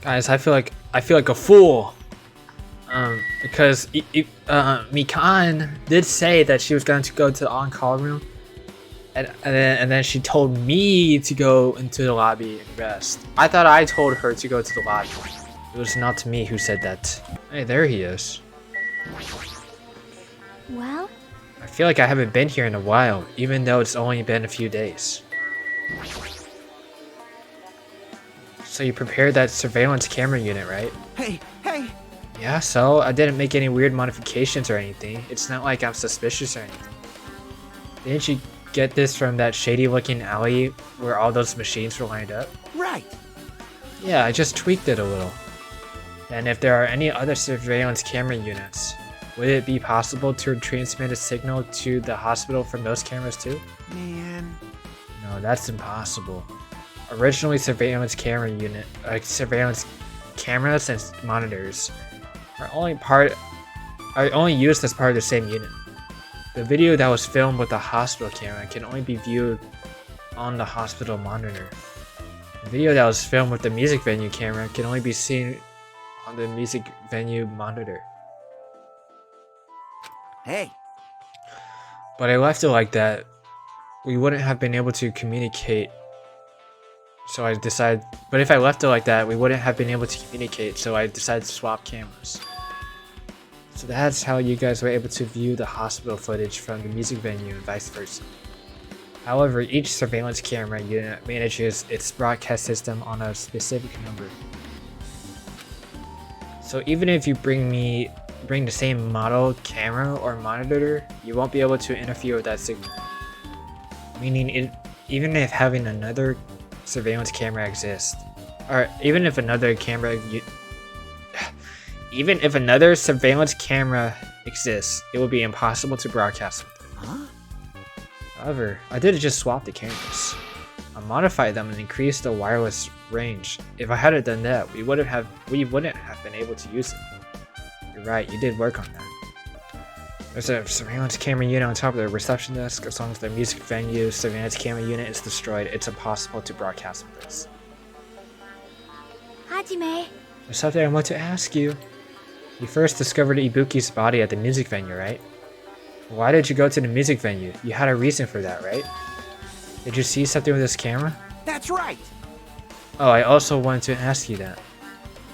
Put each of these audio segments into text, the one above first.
Guys, I feel like a fool. Because Mikan did say that she was going to go to the on-call room, and then she told me to go into the lobby and rest. I thought I told her to go to the lobby. It was not me who said that. Hey, there he is. Well? I feel like I haven't been here in a while, even though it's only been a few days. So you prepared that surveillance camera unit, right? Hey, hey! Yeah, so I didn't make any weird modifications or anything. It's not like I'm suspicious or anything. Didn't you get this from that shady looking alley where all those machines were lined up? Right! Yeah, I just tweaked it a little. And if there are any other surveillance camera units, would it be possible to transmit a signal to the hospital from those cameras too? Man. No, that's impossible. Originally, surveillance cameras and monitors are only used as part of the same unit. The video that was filmed with the hospital camera can only be viewed on the hospital monitor. The video that was filmed with the music venue camera can only be seen on the music venue monitor. Hey! But I left it like that. We wouldn't have been able to communicate. So I decided, but if I left it like that, we wouldn't have been able to communicate, so I decided to swap cameras. So that's how you guys were able to view the hospital footage from the music venue and vice versa. However, each surveillance camera unit manages its broadcast system on a specific number. So even if you bring the same model camera or monitor, you won't be able to interfere with that signal. Meaning, even if having another surveillance camera exists, or even if another surveillance camera exists, it will be impossible to broadcast with it. Huh? However, I did just swap the cameras. I modified them and increased the wireless range. If I hadn't done that, we wouldn't have been able to use it. You're right, you did work on that. There's a surveillance camera unit on top of the reception desk. As long as the music venue surveillance camera unit is destroyed, it's impossible to broadcast with this. Hajime. There's something I want to ask you. You first discovered Ibuki's body at the music venue, right? Why did you go to the music venue? You had a reason for that, right? Did you see something with this camera? That's right! Oh, I also wanted to ask you that.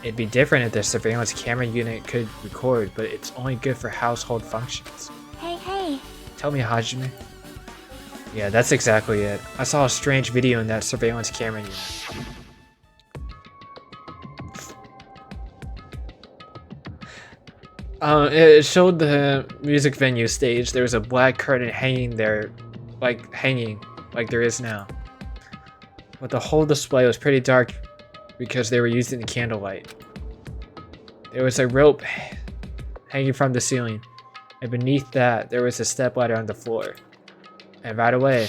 It'd be different if the surveillance camera unit could record, but it's only good for household functions. Hey. Tell me, Hajime. Yeah, that's exactly it. I saw a strange video in that surveillance camera unit. It showed the music venue stage. There was a black curtain hanging there, like there is now. But the whole display was pretty dark because they were using the candlelight. There was a rope hanging from the ceiling, and beneath that there was a stepladder on the floor. And right away,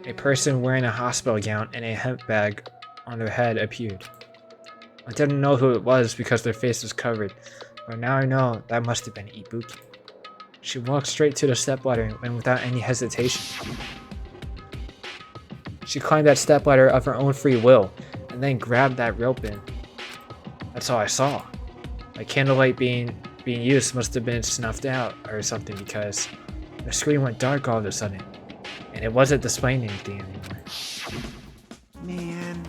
a person wearing a hospital gown and a hemp bag on their head appeared. I didn't know who it was because their face was covered, but now I know that must have been Ibuki. She walked straight to the stepladder and without any hesitation. She climbed that stepladder of her own free will, and then grabbed that rope in. That's all I saw. The candlelight being used must have been snuffed out or something because the screen went dark all of a sudden, and it wasn't displaying anything anymore. Man.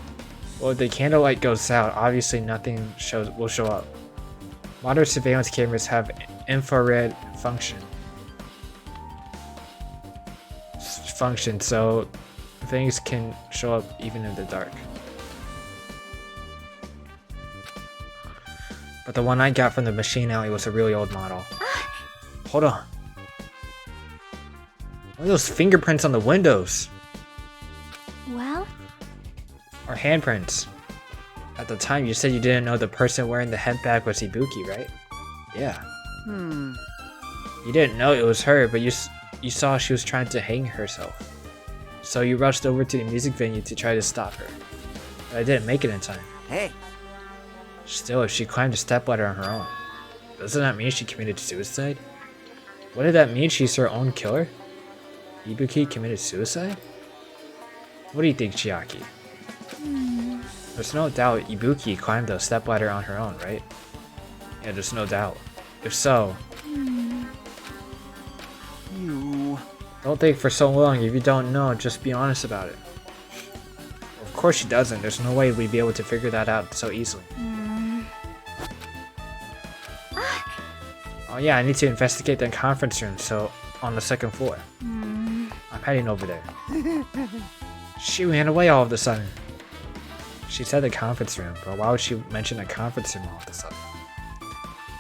Well, if the candlelight goes out, obviously nothing will show up. Modern surveillance cameras have infrared function, so things can show up even in the dark. But the one I got from the machine alley was a really old model. Hold on. What are those fingerprints on the windows? Well? Or handprints. At the time, you said you didn't know the person wearing the hemp bag was Ibuki, right? Yeah. You didn't know it was her, but you saw she was trying to hang herself. So you rushed over to the music venue to try to stop her. But I didn't make it in time. Hey! Still, if she climbed a stepladder on her own, doesn't that mean she committed suicide? What did that mean? She's her own killer? Ibuki committed suicide? What do you think, Chiaki? There's no doubt Ibuki climbed the stepladder on her own, right? Yeah, there's no doubt. If so, You. don't think for so long. If you don't know, just be honest about it. Of course she doesn't. There's no way we'd be able to figure that out so easily. Oh yeah, I need to investigate the conference room, so on the second floor. I'm heading over there. She ran away all of a sudden. She said the conference room, but why would she mention a conference room all of a sudden?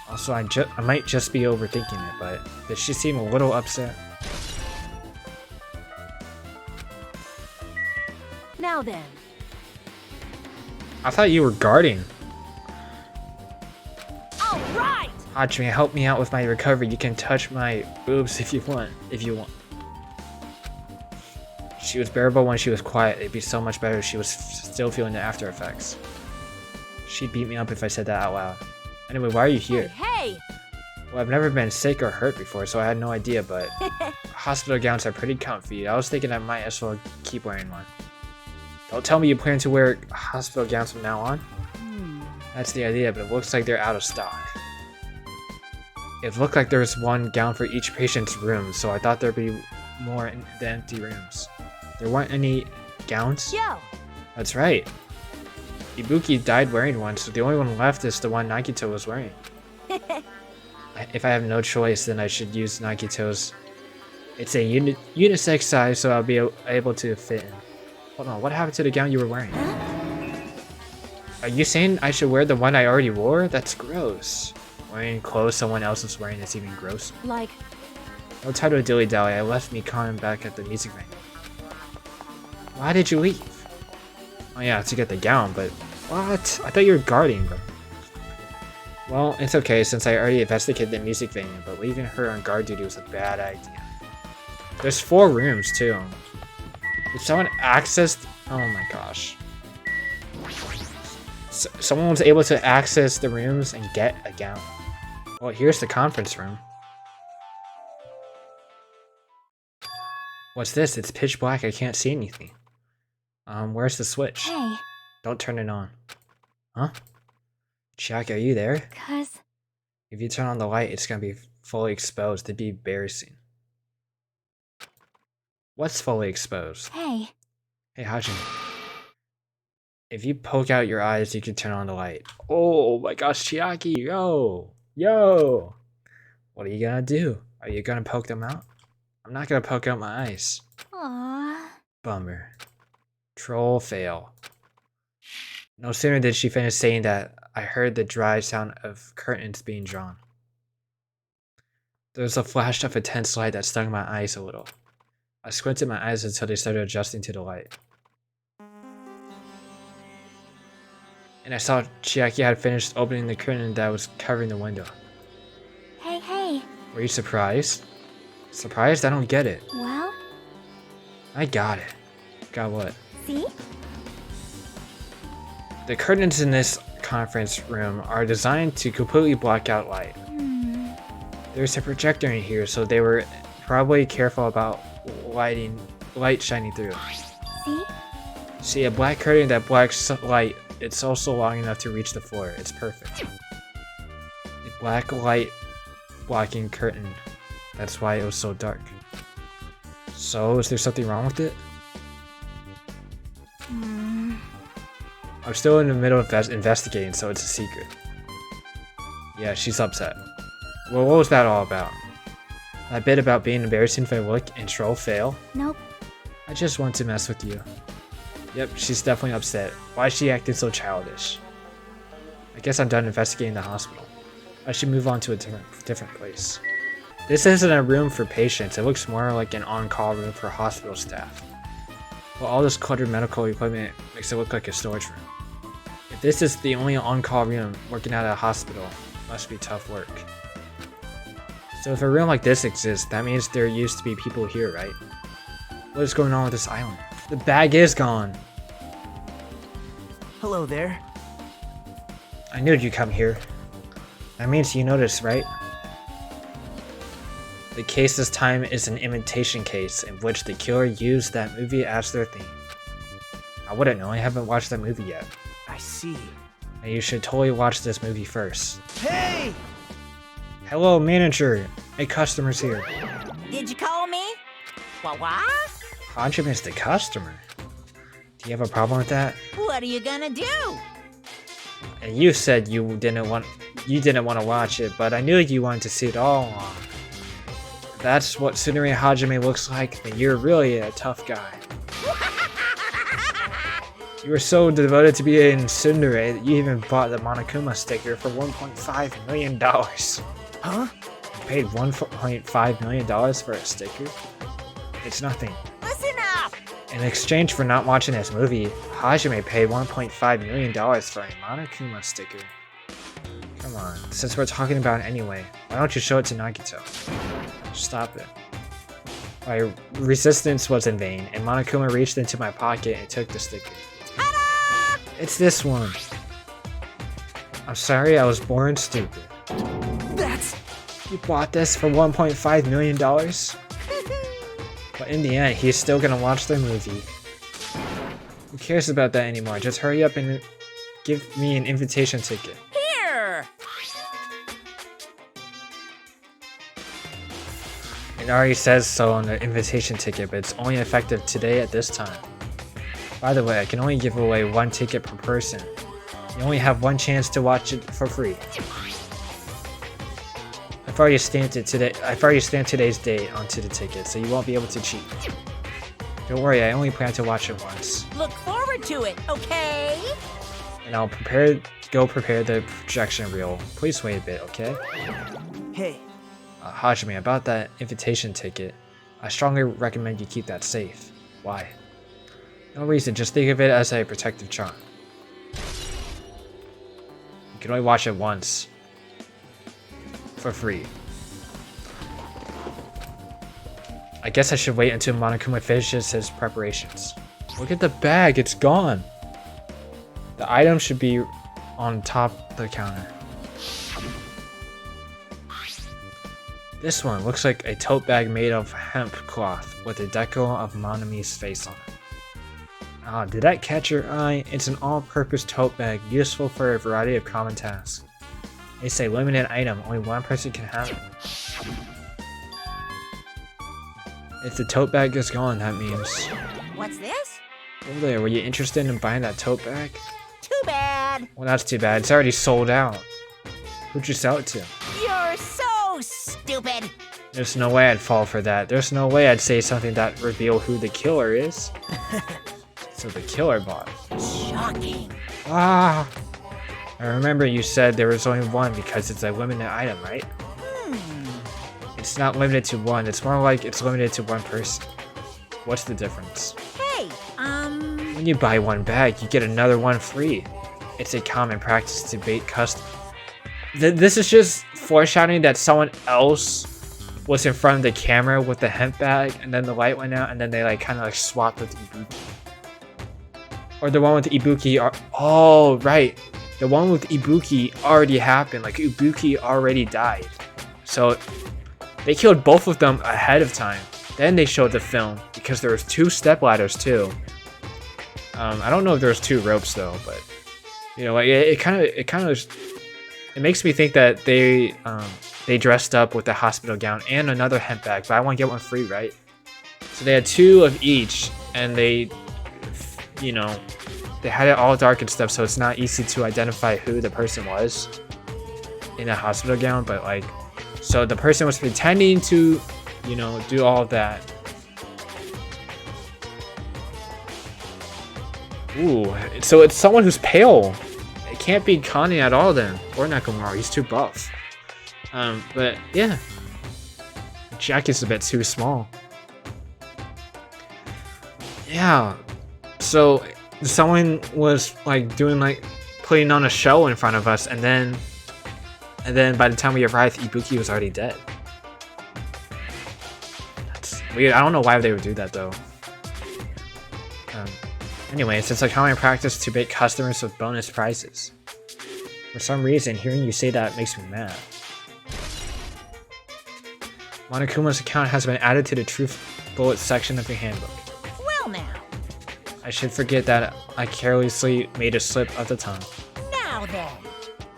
Also, I might just be overthinking it, but did she seem a little upset? Now then. I thought you were guarding. All right. Hajime, help me out with my recovery. You can touch my boobs if you want. She was bearable when she was quiet. It'd be so much better if she was still feeling the after effects. She'd beat me up if I said that out loud. Anyway, why are you here? Hey. Well, I've never been sick or hurt before, so I had no idea, but hospital gowns are pretty comfy. I was thinking I might as well keep wearing one. Don't tell me you plan to wear hospital gowns from now on? That's the idea, but it looks like they're out of stock. It looked like there was one gown for each patient's room, so I thought there'd be more in the empty rooms. There weren't any gowns? Yo. That's right. Ibuki died wearing one, so the only one left is the one Nagito was wearing. If I have no choice, then I should use Nagito's. It's a unisex size, so I'll be able to fit in. Hold on, what happened to the gown you were wearing? Are you saying I should wear the one I already wore? That's gross. Wearing clothes someone else is wearing is even gross. Like. No time to dilly-dally. I left Mikon back at the music venue. Why did you leave? Oh yeah, to get the gown, but what? I thought you were guarding, bro. Well, it's okay since I already investigated the music venue, but leaving her on guard duty was a bad idea. There's 4 rooms too. If someone accessed, oh my gosh. Someone was able to access the rooms and get a gown. Well, here's the conference room. What's this? It's pitch black. I can't see anything. Where's the switch? Hey, Don't turn it on. Huh? Chiaki, are you there? 'cause If you turn on the light, it's gonna be fully exposed. It'd be embarrassing. What's fully exposed? hey, Hey, Hajime. If you poke out your eyes, you can turn on the light. Oh my gosh, Chiaki, yo! Yo! What are you gonna do? Are you gonna poke them out? I'm not gonna poke out my eyes. aww. Bummer. Troll fail. No sooner did she finish saying that, I heard the dry sound of curtains being drawn. There was a flash of intense light that stung my eyes a little. I squinted my eyes until they started adjusting to the light. And I saw Chiaki had finished opening the curtain that was covering the window. Hey, Were you surprised? Surprised? I don't get it. well, I got it. Got what? see? The curtains in this conference room are designed to completely block out light. There's a projector in here, so they were probably careful about light shining through. See? See, a black curtain that blocks light, it's also long enough to reach the floor. It's perfect. A black light blocking curtain. That's why it was so dark. So, is there something wrong with it? I'm still in the middle of investigating, so it's a secret. Yeah, she's upset. Well, what was that all about? That bit about being embarrassing if I look and troll fail? Nope. I just want to mess with you. Yep, she's definitely upset. Why is she acting so childish? I guess I'm done investigating the hospital. I should move on to a different place. This isn't a room for patients. It looks more like an on-call room for hospital staff. Well, all this cluttered medical equipment makes it look like a storage room. If this is the only on-call room working at a hospital, it must be tough work. So if a room like this exists, that means there used to be people here, right? What is going on with this island? The bag is gone! Hello there. I knew you'd come here. That means you noticed, right? The case this time is an imitation case in which the killer used that movie as their theme. I wouldn't know, I haven't watched that movie yet. I see. And you should totally watch this movie first. Hey! Hello, manager. Hey, customers here. Did you call me? What? Hajime's the customer. Do you have a problem with that? What are you gonna do? And you said you didn't want to watch it, but I knew you wanted to see it all along. If that's what Tsundere Hajime looks like, then you're really a tough guy. You were so devoted to being Tsundere that you even bought the Monokuma sticker for $1.5 million. Huh? You paid $1.5 million for a sticker? It's nothing. Listen up! In exchange for not watching this movie, Hajime paid $1.5 million for a Monokuma sticker. Come on, since we're talking about it anyway, why don't you show it to Nagito? Stop it. My resistance was in vain, and Monokuma reached into my pocket and took the sticker. Ta-da! It's this one. I'm sorry I was born stupid. That's... You bought this for $1.5 million? But in the end, he's still gonna watch the movie. Who cares about that anymore? Just hurry up and give me an invitation ticket. Here! It already says so on the invitation ticket, but it's only effective today at this time. By the way, I can only give away one ticket per person. You only have one chance to watch it for free. I've already stamped today's date onto the ticket, so you won't be able to cheat. Don't worry, I only plan to watch it once. Look forward to it, okay? And I'll go prepare the projection reel. Please wait a bit, okay? Hey. Hajime, about that invitation ticket, I strongly recommend you keep that safe. Why? No reason, just think of it as a protective charm. You can only watch it once. For free. I guess I should wait until Monokuma finishes his preparations. Look at the bag, it's gone. The item should be on top of the counter. This one looks like a tote bag made of hemp cloth with a decal of Monami's face on it. Ah, did that catch your eye? It's an all-purpose tote bag useful for a variety of common tasks. It's a limited item, only one person can have it. If the tote bag is gone, that means... What's this? Oh there, were you interested in buying that tote bag? Too bad. Well, that's too bad, it's already sold out. Who'd you sell it to? You're so stupid. There's no way I'd fall for that. There's no way I'd say something that reveal who the killer is. So the killer bought it. Shocking. Ah! I remember you said there was only one because it's a limited item, right? It's not limited to one, it's more like it's limited to one person. What's the difference? Hey, When you buy one bag, you get another one free. It's a common practice to bait customers. This is just foreshadowing that someone else was in front of the camera with the hemp bag, and then the light went out, and then they like kind of like swapped with Ibuki. Or the one with Ibuki. Oh, right. The one with Ibuki already happened. Like Ibuki already died. So they killed both of them ahead of time. Then they showed the film because there was 2 step ladders too. I don't know if there's 2 ropes though, but you know, like it makes me think that they dressed up with a hospital gown and another hemp bag, but I want to get one free, right? So they had 2 of each, and they, you know, they had it all dark and stuff, so it's not easy to identify who the person was in a hospital gown, but like, so the person was pretending to, you know, do all that. Ooh, so it's someone who's pale. It can't be Kanye at all then, or Nakamura, he's too buff. But yeah, the jacket's a bit too small. Yeah, so someone was like putting on a show in front of us, and then by the time we arrived, Ibuki was already dead. That's weird. I don't know why they would do that though. Anyways, it's a common practice to bait customers with bonus prizes. For some reason, hearing you say that makes me mad. Monokuma's account has been added to the Truth Bullet section of the handbook. Well now. I should forget that I carelessly made a slip of the tongue. Now then.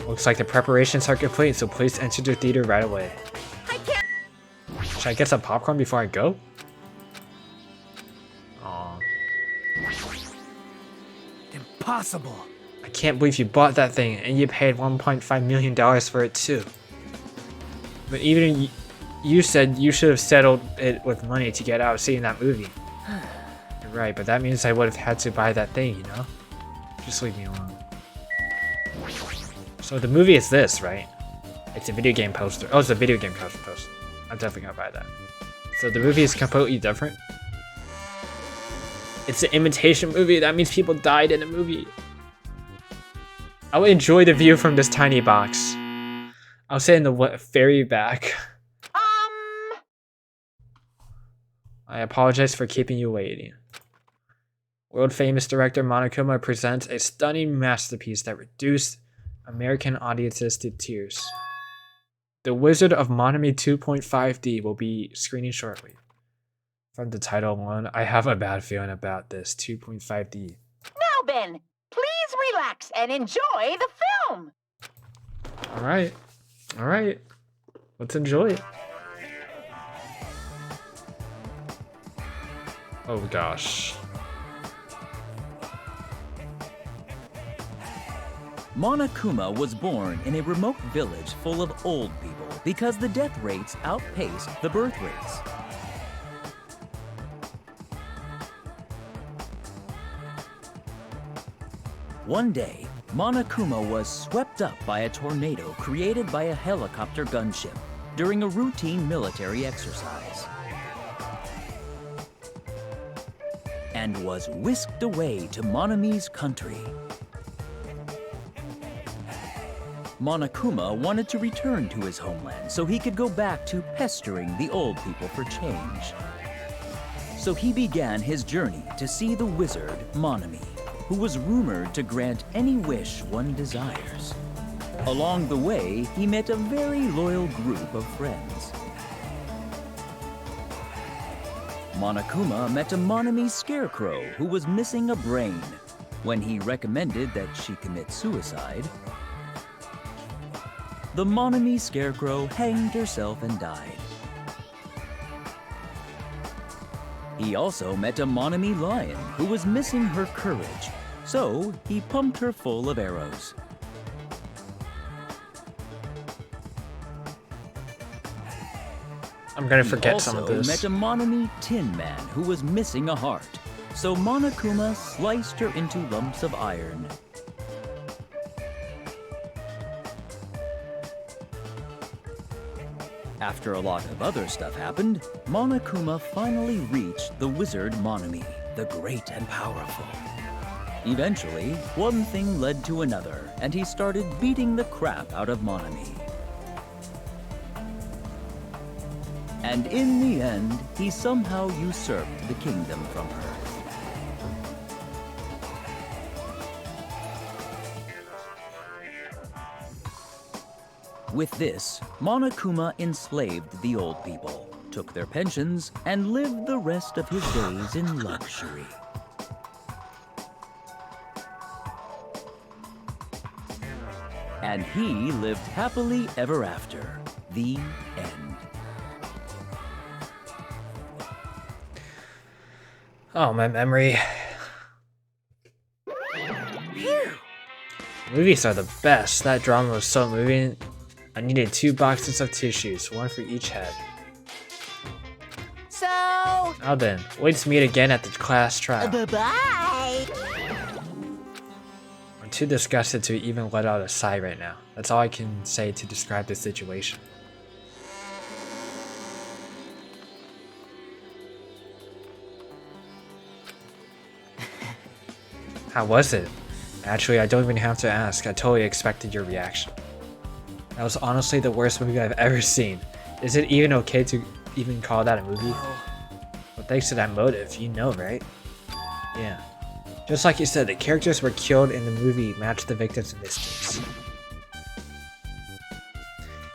Looks like the preparations are complete, so please enter the theater right away. I can't. Should I get some popcorn before I go? Aw. Impossible. I can't believe you bought that thing and you paid $1.5 million for it too. But even you said you should have settled it with money to get out of seeing that movie. You're right, but that means I would have had to buy that thing, you know? Just leave me alone. So the movie is this, right? It's a video game poster. Oh, it's a video game poster. I'm definitely gonna buy that. So the movie is completely different. It's an imitation movie. That means people died in the movie. I would enjoy the view from this tiny box. I'll sit in the very back. I apologize for keeping you waiting. World famous director Monokuma presents a stunning masterpiece that reduced American audiences to tears. The Wizard of Monami 2.5D will be screening shortly. From the title alone, I have a bad feeling about this 2.5D. Now then, please relax and enjoy the film. Alright. Let's enjoy it. Oh gosh. Monokuma was born in a remote village full of old people because the death rates outpaced the birth rates. One day, Monokuma was swept up by a tornado created by a helicopter gunship during a routine military exercise, and was whisked away to Monami's country. Monokuma wanted to return to his homeland so he could go back to pestering the old people for change. So he began his journey to see the wizard Monami, who was rumored to grant any wish one desires. Along the way, he met a very loyal group of friends. Monokuma met a Monami scarecrow who was missing a brain. When he recommended that she commit suicide, the Monami scarecrow hanged herself and died. He also met a Monami lion who was missing her courage, so he pumped her full of arrows. I'm gonna forget some of He this. also met a Monami tin man who was missing a heart, so Monokuma sliced her into lumps of iron. After a lot of other stuff happened, Monokuma finally reached the wizard Monami, the great and powerful. Eventually, one thing led to another, and he started beating the crap out of Monami. And in the end, he somehow usurped the kingdom from her. With this, Monokuma enslaved the old people, took their pensions, and lived the rest of his days in luxury. And he lived happily ever after. The end. Oh, my memory. Movies are the best. That drama was so moving. I needed 2 boxes of tissues, one for each head. So, Now then, let's meet again at the class trial. bye-bye. I'm too disgusted to even let out a sigh right now. That's all I can say to describe the situation. How was it? Actually, I don't even have to ask. I totally expected your reaction. That was honestly the worst movie I've ever seen. Is it even okay to even call that a movie? Well, thanks to that motive, you know, right? Yeah. Just like you said, the characters were killed in the movie matched the victims' mistakes.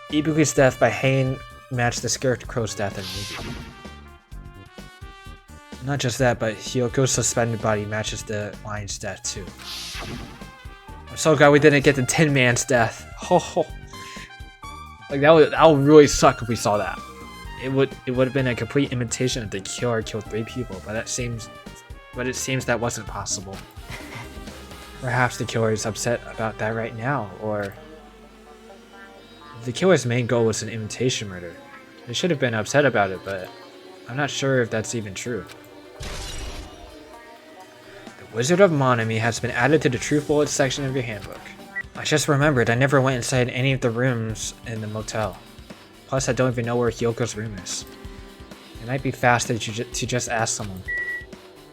Ibuki's death by hanging matched the Scarecrow's death in the movie. Not just that, but Hyoko's suspended body matches the lion's death too. I'm so glad we didn't get the Tin Man's death. Ho. Like that would really suck if we saw that. It would have been a complete imitation of the killer killed 3 people, but it seems that wasn't possible. Perhaps the killer is upset about that right now, or the killer's main goal was an imitation murder. They should have been upset about it, but I'm not sure if that's even true. The Wizard of Monami has been added to the True Bullets section of your handbook. I just remembered I never went inside any of the rooms in the motel. Plus, I don't even know where Hyoko's room is. It might be faster to just ask someone.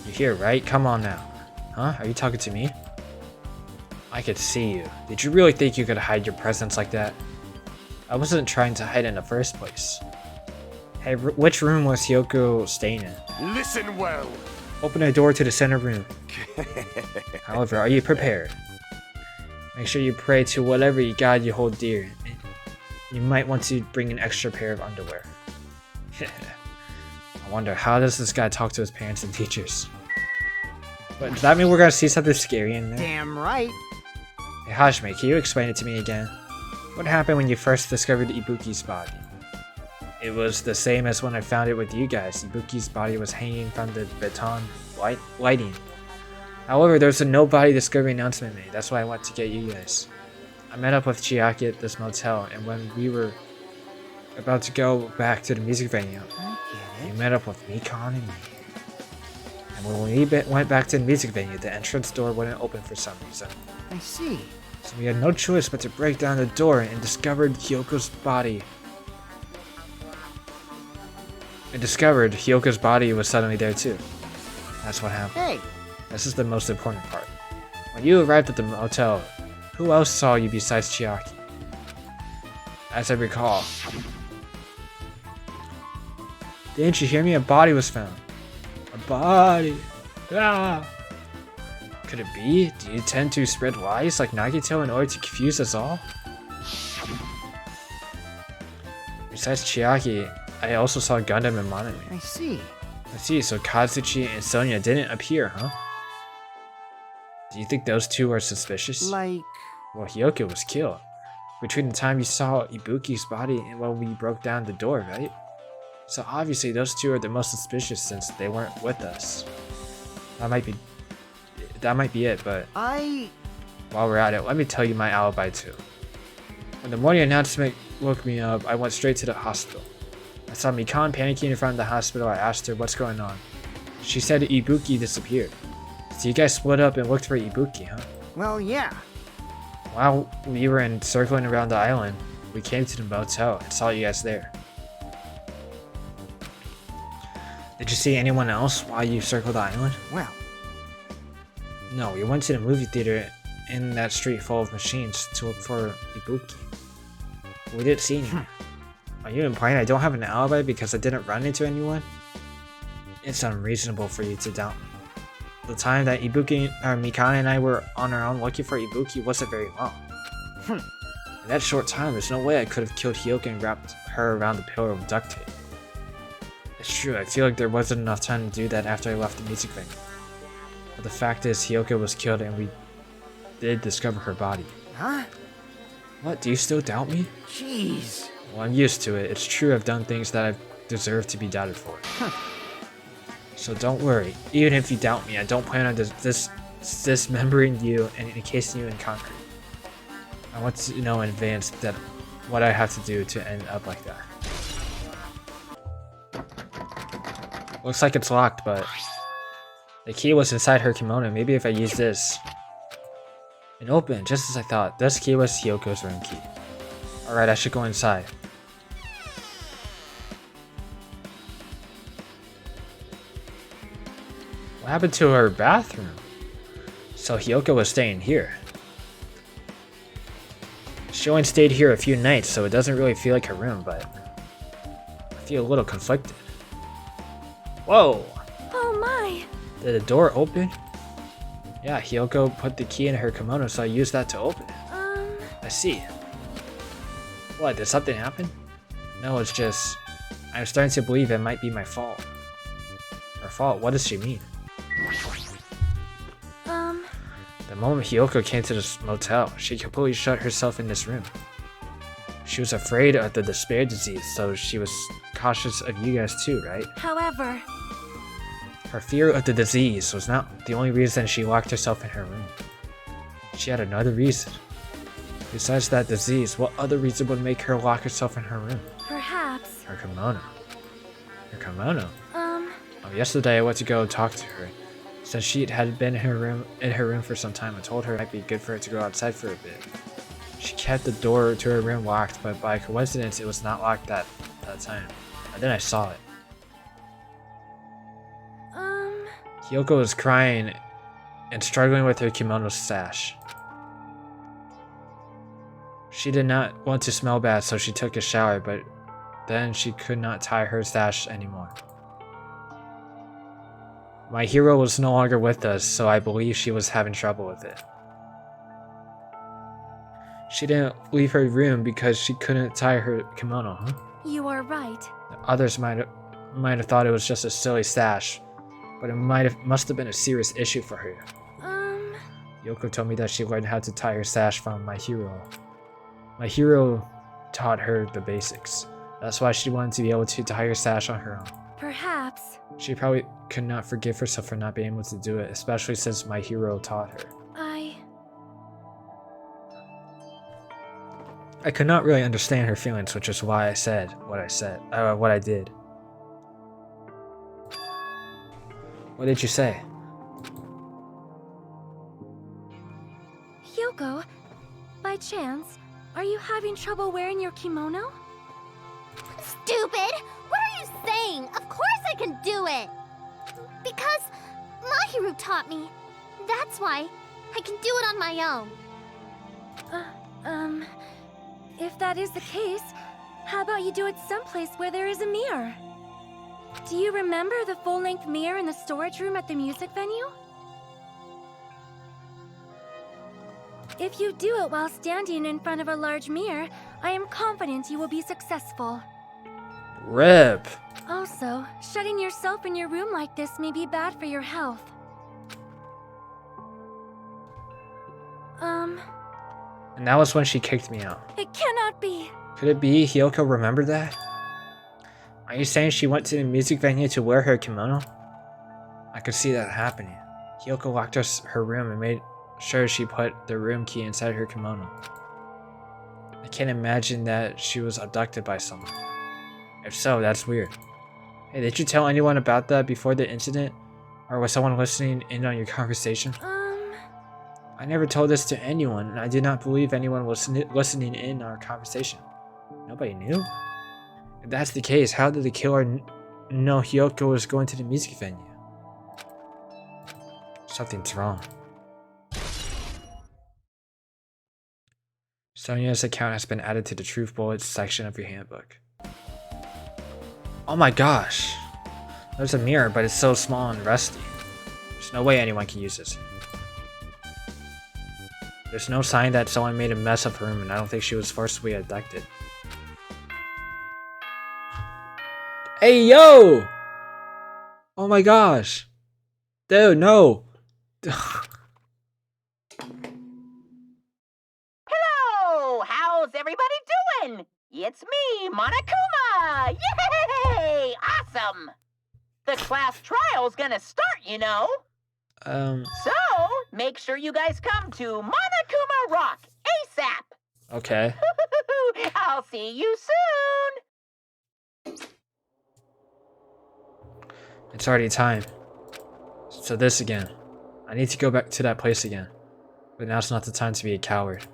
You're here, right? Come on now. Huh? Are you talking to me? I could see you. Did you really think you could hide your presence like that? I wasn't trying to hide in the first place. Hey, which room was Hyoko staying in? Listen well. Open the door to the center room. However, are you prepared? Make sure you pray to whatever God you hold dear. You might want to bring an extra pair of underwear. I wonder, how does this guy talk to his parents and teachers? But does that mean we're gonna see something scary in there? Damn right. Hey Hajime, can you explain it to me again? What happened when you first discovered Ibuki's body? It was the same as when I found it with you guys. Ibuki's body was hanging from the baton lighting. However, there was a no body discovery announcement made. That's why I went to get you guys. I met up with Chiaki at this motel, and when we were about to go back to the music venue, we met up with Mikan and me. And when we went back to the music venue, the entrance door wouldn't open for some reason. I see. So we had no choice but to break down the door and discovered Hyoko's body. And discovered Hyoko's body was suddenly there too. That's what happened. Hey. This is the most important part. When you arrived at the motel, who else saw you besides Chiaki? As I recall. Didn't you hear me? A body was found. A body. Ah. Could it be? Do you tend to spread lies like Nagito in order to confuse us all? Besides Chiaki, I also saw Gundam and Monami. I see. I see, so Kazuchi and Sonya didn't appear, huh? Do you think those two are suspicious? Like... Well, Hyoko was killed. Between the time you saw Ibuki's body and when we broke down the door, right? So obviously those two are the most suspicious since they weren't with us. That might be it, but while we're at it, let me tell you my alibi too. When the morning announcement woke me up, I went straight to the hospital. I saw Mikan panicking in front of the hospital. I asked her what's going on. She said Ibuki disappeared. So you guys split up and looked for Ibuki, huh? Well, yeah. While we were circling around the island, we came to the motel and saw you guys there. Did you see anyone else while you circled the island? Well. No, we went to the movie theater in that street full of machines to look for Ibuki. We didn't see anyone. Are you implying I don't have an alibi because I didn't run into anyone? It's unreasonable for you to doubt me. The time that Mikan and I were on our own looking for Ibuki wasn't very long. In that short time, there's no way I could have killed Hyoko and wrapped her around the pillar with duct tape. It's true, I feel like there wasn't enough time to do that after I left the music venue. But the fact is, Hyoko was killed and we did discover her body. Huh? What, do you still doubt me? Jeez. Well, I'm used to it. It's true I've done things that I've deserved to be doubted for. So don't worry. Even if you doubt me, I don't plan on dismembering you and encasing you in concrete. I want to know in advance that what I have to do to end up like that. Looks like it's locked, but the key was inside her kimono. Maybe if I use this. And open, just as I thought. This key was Hyoko's room key. Alright, I should go inside. What happened to her bathroom? So Hyoko was staying here. She only stayed here a few nights, so it doesn't really feel like her room, but I feel a little conflicted. Whoa! Oh my! Did the door open? Yeah, Hyoko put the key in her kimono, so I used that to open it. I see. What, did something happen? No, it's just I'm starting to believe it might be my fault. Or fault? What does she mean? Um, The moment Hiyoko came to this motel, she completely shut herself in this room. She was afraid of the despair disease, so she was cautious of you guys too, right? however, Her fear of the disease was not the only reason she locked herself in her room. She had another reason. Besides that disease, what other reason would make her lock herself in her room? perhaps, Her kimono. Her kimono? um, Yesterday I went to go talk to her. Since she had been in her room for some time, I told her it might be good for her to go outside for a bit. She kept the door to her room locked, but by coincidence it was not locked that time. And then I saw it. Hiyoko was crying and struggling with her kimono sash. She did not want to smell bad, so she took a shower, but then she could not tie her sash anymore. My hero was no longer with us, so I believe she was having trouble with it. She didn't leave her room because she couldn't tie her kimono, huh? you are right. Others might have thought it was just a silly sash, but it must have been a serious issue for her. Yoko told me that she learned how to tie her sash from my hero. My hero taught her the basics. That's why she wanted to be able to tie her sash on her own. Perhaps, She probably could not forgive herself for not being able to do it, especially since my hero taught her. I could not really understand her feelings, which is why I said what I did. What did you say? Hyoko, by chance, are you having trouble wearing your kimono? Stupid! What are you saying? Of course I can do it! Because Mahiru taught me. That's why I can do it on my own. If that is the case, how about you do it someplace where there is a mirror? Do you remember the full-length mirror in the storage room at the music venue? If you do it while standing in front of a large mirror, I am confident you will be successful. RIP! Also, shutting yourself in your room like this may be bad for your health. And that was when she kicked me out. It cannot be. Could it be Hiyoko remembered that? Are you saying she went to the music venue to wear her kimono? I could see that happening. Hiyoko locked her room and made sure she put the room key inside her kimono. I can't imagine that she was abducted by someone. If so, that's weird. Hey, did you tell anyone about that before the incident? Or was someone listening in on your conversation? I never told this to anyone, and I did not believe anyone was listening in on our conversation. Nobody knew? If that's the case, how did the killer know Hiyoko was going to the music venue? Something's wrong. Sonia's account has been added to the Truth Bullets section of your handbook. Oh my gosh! There's a mirror, but it's so small and rusty. There's no way anyone can use this. There's no sign that someone made a mess of her room, and I don't think she was forcibly abducted. Hey, yo! Oh my gosh. Dude, no. Hello! How's everybody doing? It's me, Monokuma! Yay! Awesome! The class trial's gonna start, you know. So, make sure you guys come to Monokuma Rock ASAP! Okay. I'll see you soon! It's already time. So this again. I need to go back to that place again. But now's not the time to be a coward.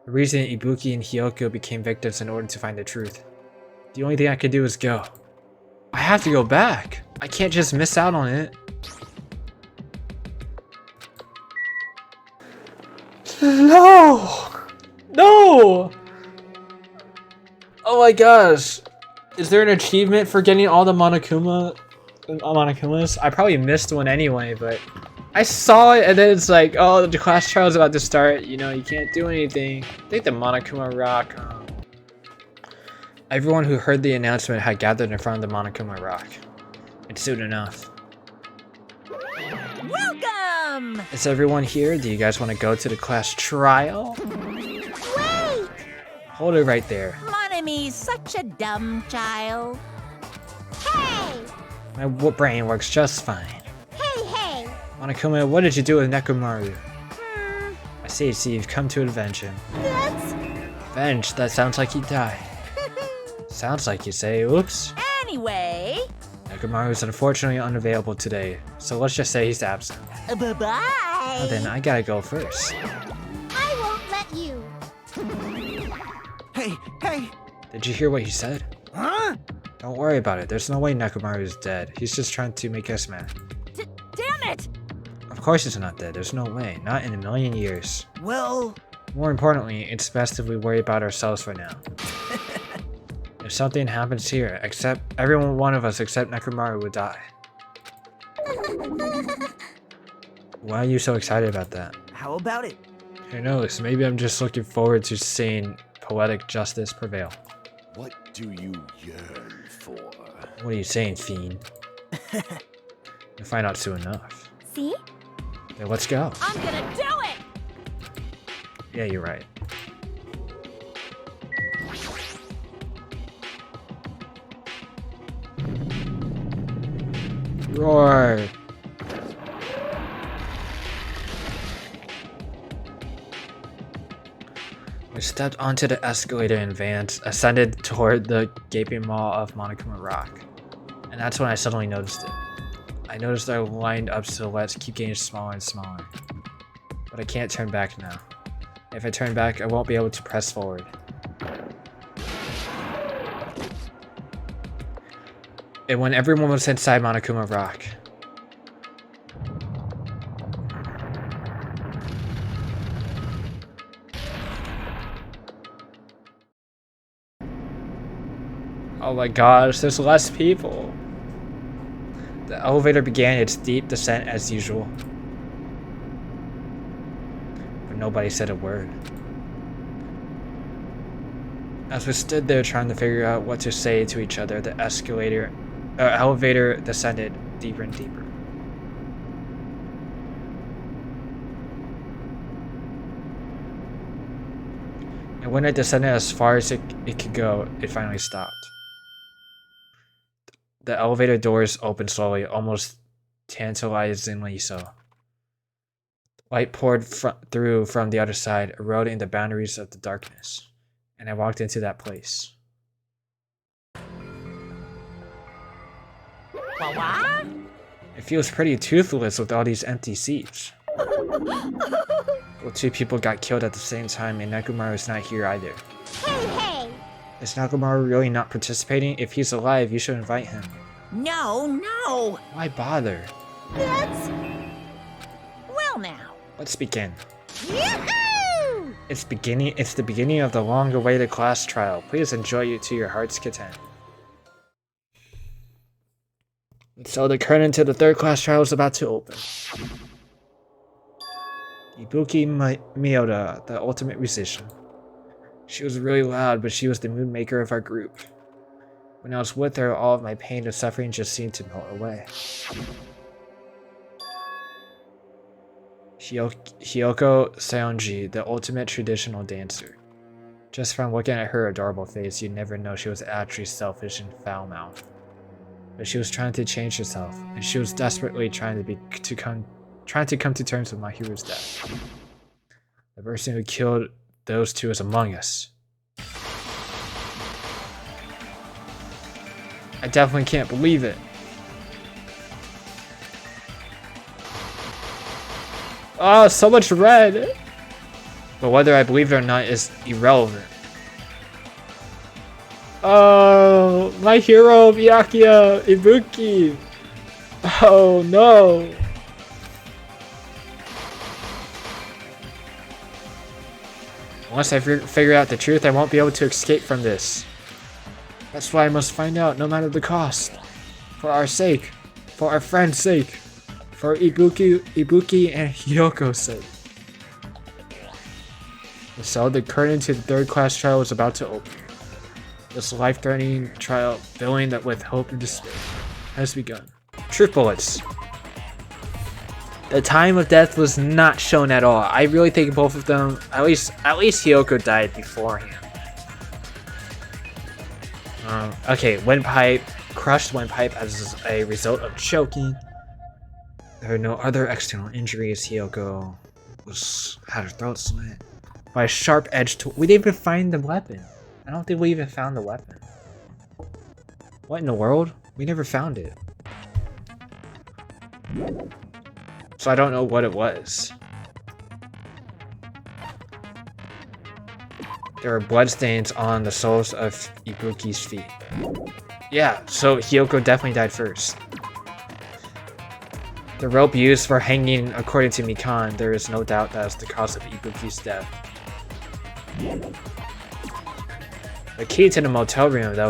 The reason Ibuki and Hiyoko became victims in order to find the truth. The only thing I can do is go. I have to go back. I can't just miss out on it. No! No! Oh my gosh. Is there an achievement for getting all the Monokumas? I probably missed one anyway, but I saw it and then it's like, oh, the class trial is about to start. You know, you can't do anything. I think the Monokuma Rock. Everyone who heard the announcement had gathered in front of the Monokuma Rock. And soon enough, him! Is everyone here? Do you guys want to go to the class trial? Wait! Hold it right there. Monomi's such a dumb child. Hey! My brain works just fine. Hey! Monokuma, what did you do with Nekomaru? I see, you've come to avenge him. That's... Avenge? That sounds like he died. Sounds like you say, oops. Anyway, Nekomaru is unfortunately unavailable today, so let's just say he's absent. bye-bye. Well, then I gotta go first. I won't let you. Hey! Did you hear what he said? Huh? Don't worry about it, there's no way Nekomaru is dead. He's just trying to make us mad. Damn it! Of course he's not dead, there's no way. Not in a million years. Well, More importantly, it's best if we worry about ourselves for now. If something happens here, one of us except Nekomaru would die. Why are you so excited about that? how about it? Who knows, maybe I'm just looking forward to seeing poetic justice prevail. What do you yearn for? What are you saying, fiend? You'll find out soon enough. See? Then let's go. I'm gonna do it! Yeah, you're right. Roar! We stepped onto the escalator and Vance ascended toward the gaping maw of Monokuma Rock. And that's when I suddenly noticed it. I noticed our lined up silhouettes keep getting smaller and smaller. But I can't turn back now. If I turn back, I won't be able to press forward. And when everyone was inside Monokuma Rock, oh my gosh, there's less people. The elevator began its steep descent as usual. But nobody said a word. As we stood there trying to figure out what to say to each other, the elevator descended deeper and deeper. And when it descended as far as it could go, it finally stopped. The elevator doors opened slowly, almost tantalizingly so. Light poured through from the other side, eroding the boundaries of the darkness, and I walked into that place. What? It feels pretty toothless with all these empty seats. Well, 2 people got killed at the same time, and Nekomaru's not here either. Hey! Is Nekomaru really not participating? If he's alive, you should invite him. No! Why bother? That's... Well now. Let's begin. Yahoo! It's the beginning of the long-awaited class trial. Please enjoy it to your heart's content. So the curtain to the 3rd class trial is about to open. Ibuki Miyoda, the ultimate musician. She was really loud, but she was the mood maker of our group. When I was with her, all of my pain and suffering just seemed to melt away. Hyoko Seonji, the ultimate traditional dancer. Just from looking at her adorable face, you'd never know she was actually selfish and foul-mouthed. But she was trying to change herself, and she was desperately trying to come to terms with Mahiru's death. The person who killed those 2 is among us. I definitely can't believe it. Oh, so much red! But whether I believe it or not is irrelevant. Oh, my hero, Byakuya Ibuki! Oh no! Once I figure out the truth, I won't be able to escape from this. That's why I must find out, no matter the cost. For our sake. For our friend's sake. For Ibuki and Hyoko's sake. So the curtain to the 3rd class trial is about to open. This life-threatening trial, filling with hope and despair, has begun. Truth bullets. The time of death was not shown at all. I really think both of them, at least Hiyoko died beforehand. Okay, windpipe, crushed windpipe as a result of choking. There are no other external injuries. Hiyoko had her throat slit by a sharp-edged tool. We didn't even find the weapon. I don't think we even found the weapon. What in the world? We never found it. So I don't know what it was. There are bloodstains on the soles of Ibuki's feet. Yeah, so Hiyoko definitely died first. The rope used for hanging, according to Mikan, there is no doubt that is the cause of Ibuki's death. The key to the motel room that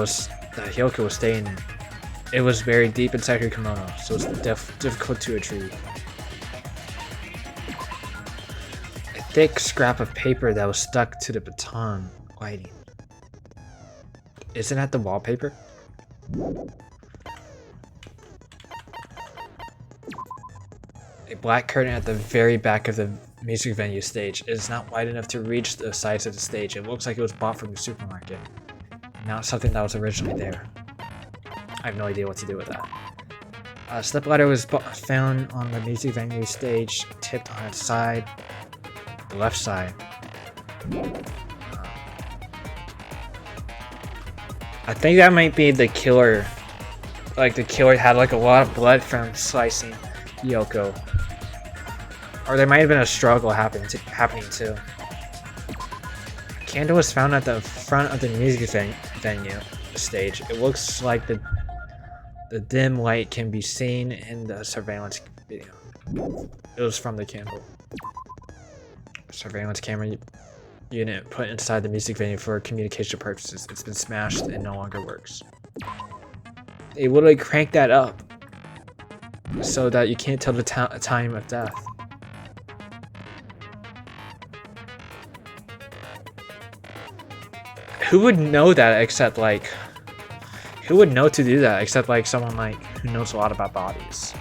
Hiyoko was staying in. It was buried deep inside her kimono, so it's difficult to retrieve. A thick scrap of paper that was stuck to the baton lighting. Isn't that the wallpaper? A black curtain at the very back of the music venue stage. It is not wide enough to reach the sides of the stage. It looks like it was bought from the supermarket. Not something that was originally there. I have no idea what to do with that. A stepladder was found on the music venue stage, tipped on its side, the left side. I think that might be the killer. Like the killer had like a lot of blood from slicing Hiyoko. Or there might have been a struggle happening too. A candle was found at the front of the music venue stage. It looks like the dim light can be seen in the surveillance video. It was from the candle. Surveillance camera unit put inside the music venue for communication purposes. It's been smashed and no longer works. They literally cranked that up so that you can't tell the time of death. Who would know that except like... Who would know to do that except like someone like who knows a lot about bodies?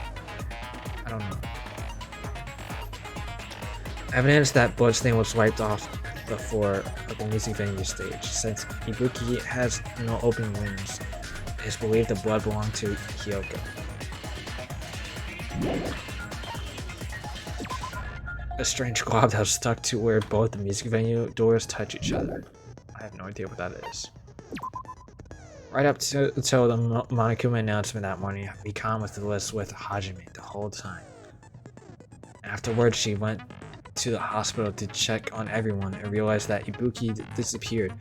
I don't know. Evidence that bloodstain was wiped off the floor of the music venue stage. Since Ibuki has no open wounds, it is believed the blood belonged to Hiyoko. A strange glob that was stuck to where both the music venue doors touch each other. I have no idea what that is. Right up until the Monokuma announcement that morning, Mikan was the list with Hajime the whole time. Afterwards, she went to the hospital to check on everyone and realized that Ibuki disappeared.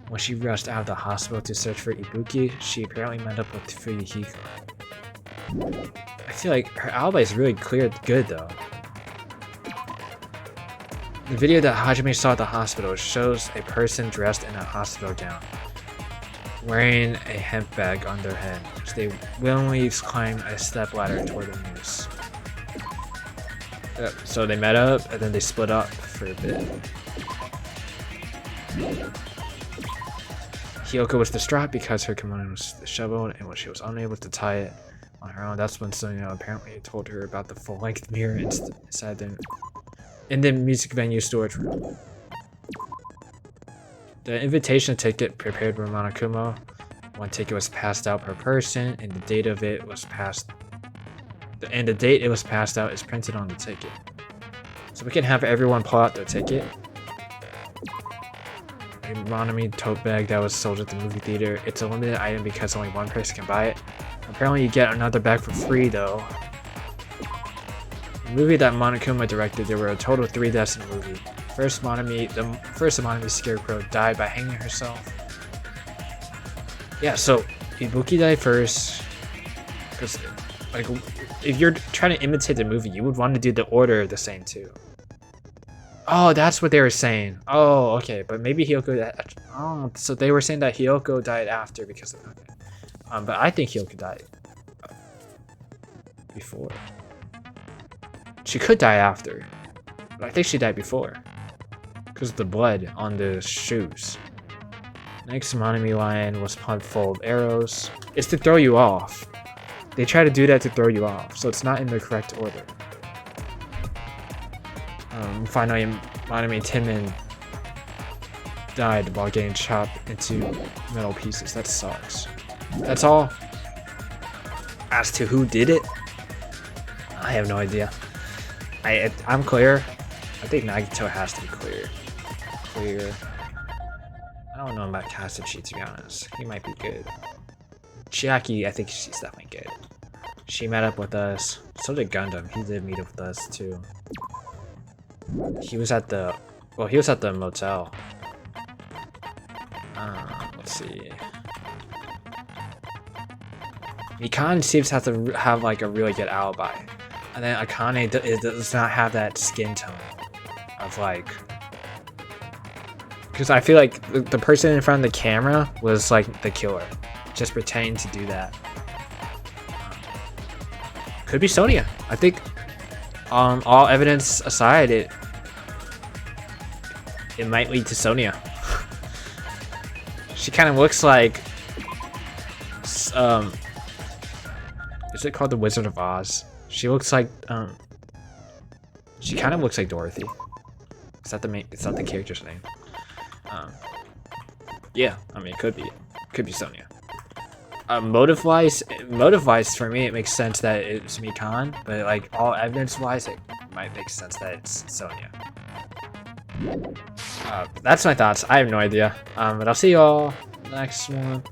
When she rushed out of the hospital to search for Ibuki, she apparently met up with Fuyuhiko. I feel like her alibi is really good though. The video that Hajime saw at the hospital shows a person dressed in a hospital gown, wearing a hemp bag on their head, as they willingly climb a stepladder toward the news. So they met up, and then they split up for a bit. Hiyoko was distraught because her kimono was disheveled, and when she was unable to tie it on her own, that's when Sonia apparently told her about the full-length mirror inside in the music venue storage room. The invitation ticket prepared by Monokuma. One ticket was passed out per person, and the date of it was passed. And the date it was passed out is printed on the ticket. So we can have everyone pull out their ticket. A Monami tote bag that was sold at the movie theater. It's a limited item because only one person can buy it. Apparently you get another bag for free though. The movie that Monokuma directed, there were a total of 3 deaths in the movie. The first Monami scarecrow died by hanging herself. Yeah, so Ibuki died first. Because, like, if you're trying to imitate the movie, you would want to do the order the same too. Oh, that's what they were saying. Oh, okay, but maybe Hiyoko died. Oh, so they were saying that Hiyoko died after because of... Okay. But I think Hiyoko died before. She could die after, but I think she died before because of the blood on the shoes. Next, Monami line was pumped full of arrows. It's to throw you off. They try to do that to throw you off, so it's not in the correct order. Finally, Monami Tinman died while getting chopped into metal pieces. That sucks. That's all. As to who did it, I have no idea. I'm clear. I think Nagito has to be clear. Clear. I don't know about Kazuchi, to be honest. He might be good. Chiaki, I think she's definitely good. She met up with us. So did Gundam. He did meet up with us too. He was at the motel. Let's see. Mikan seems to have to have like a really good alibi, and then Akane does not have that skin tone of like. Because I feel like the person in front of the camera was like the killer, just pretending to do that. Could be Sonia. I think, all evidence aside, it might lead to Sonia. She kind of looks like, is it called the Wizard of Oz? She looks like, she kind of looks like Dorothy. Is that the character's name? Yeah, I mean, could be Sonia. Motive-wise, for me, it makes sense that it's Mikan, but like all evidence-wise, it might make sense that it's Sonia. That's my thoughts. I have no idea. But I'll see y'all next one.